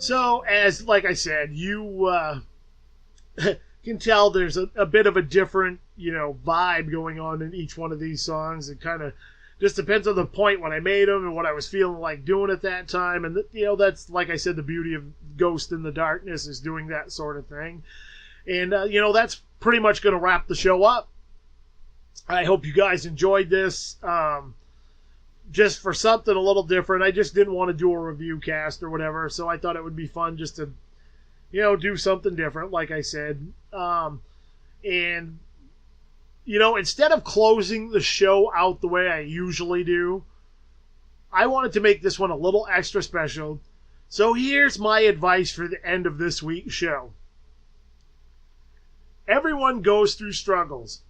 So, as like I said, you can tell there's a bit of a different, vibe going on in each one of these songs. It kind of just depends on the point when I made them and what I was feeling like doing at that time. And, that's, like I said, the beauty of Ghost in the Darkness is doing that sort of thing. And, that's pretty much going to wrap the show up. I hope you guys enjoyed this. Just for something a little different. I just didn't want to do a review cast or whatever, so I thought it would be fun just to, do something different, like I said. And, instead of closing the show out the way I usually do, I wanted to make this one a little extra special. So here's my advice for the end of this week's show. Everyone goes through struggles.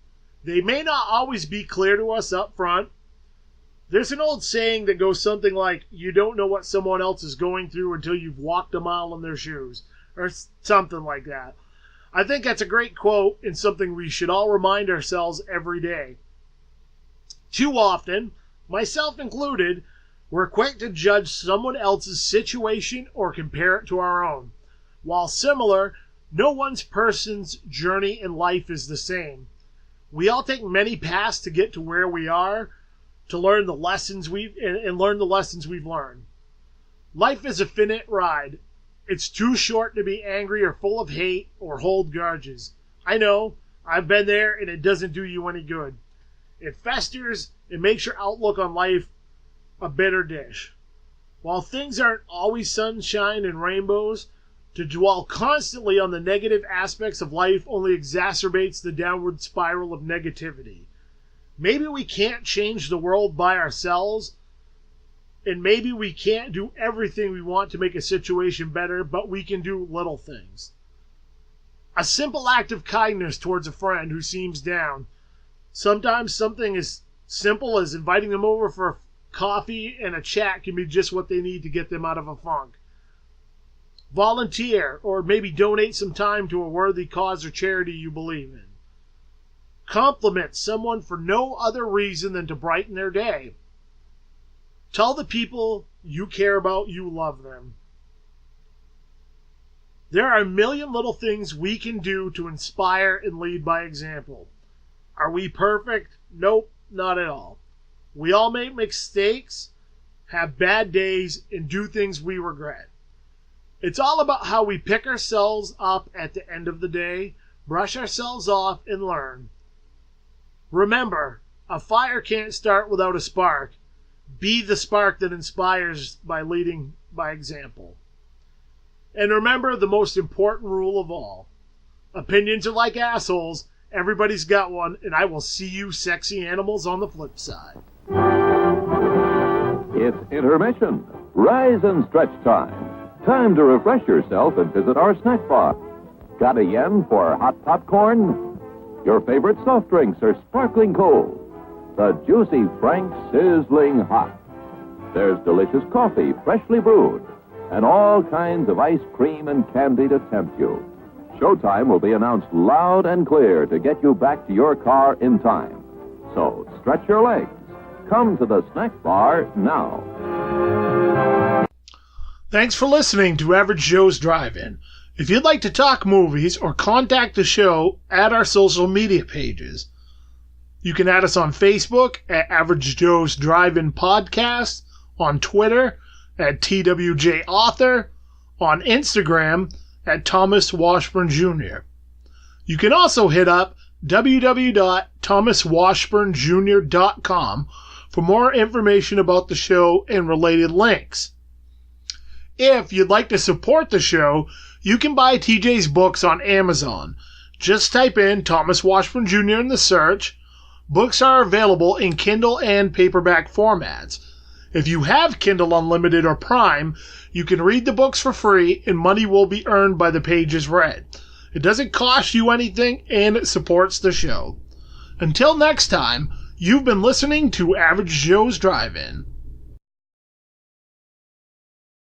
They may not always be clear to us up front. There's an old saying that goes something like, you don't know what someone else is going through until you've walked a mile in their shoes, or something like that. I think that's a great quote and something we should all remind ourselves every day. Too often, myself included, we're quick to judge someone else's situation or compare it to our own. While similar, no one person's journey in life is the same. We all take many paths to get to where we are, to learn the lessons we've learned. Life is a finite ride. It's too short to be angry or full of hate or hold grudges. I know, I've been there, and it doesn't do you any good. It festers and makes your outlook on life a bitter dish. While things aren't always sunshine and rainbows, to dwell constantly on the negative aspects of life only exacerbates the downward spiral of negativity. Maybe we can't change the world by ourselves, and maybe we can't do everything we want to make a situation better, but we can do little things. A simple act of kindness towards a friend who seems down. Sometimes something as simple as inviting them over for coffee and a chat can be just what they need to get them out of a funk. Volunteer, or maybe donate some time to a worthy cause or charity you believe in. Compliment someone for no other reason than to brighten their day. Tell the people you care about you love them. There are a million little things we can do to inspire and lead by example. Are we perfect? Nope, not at all. We all make mistakes, have bad days, and do things we regret. It's all about how we pick ourselves up at the end of the day, brush ourselves off, and learn. Remember, a fire can't start without a spark. Be the spark that inspires by leading by example. And remember the most important rule of all. Opinions are like assholes. Everybody's got one, and I will see you sexy animals on the flip side. It's intermission. Rise and stretch time. Time to refresh yourself and visit our snack bar. Got a yen for hot popcorn? Your favorite soft drinks are sparkling cold. The juicy Frank's sizzling hot. There's delicious coffee, freshly brewed, and all kinds of ice cream and candy to tempt you. Showtime will be announced loud and clear to get you back to your car in time. So stretch your legs. Come to the snack bar now. Thanks for listening to Average Joe's Drive-In. If you'd like to talk movies or contact the show, add our social media pages. You can add us on Facebook at Average Joe's Drive-In Podcast, on Twitter at TWJ Author, on Instagram at Thomas Washburn Jr. You can also hit up www.thomaswashburnjr.com for more information about the show and related links. If you'd like to support the show, you can buy TJ's books on Amazon. Just type in Thomas Washburn Jr. in the search. Books are available in Kindle and paperback formats. If you have Kindle Unlimited or Prime, you can read the books for free and money will be earned by the pages read. It doesn't cost you anything and it supports the show. Until next time, you've been listening to Average Joe's Drive-In.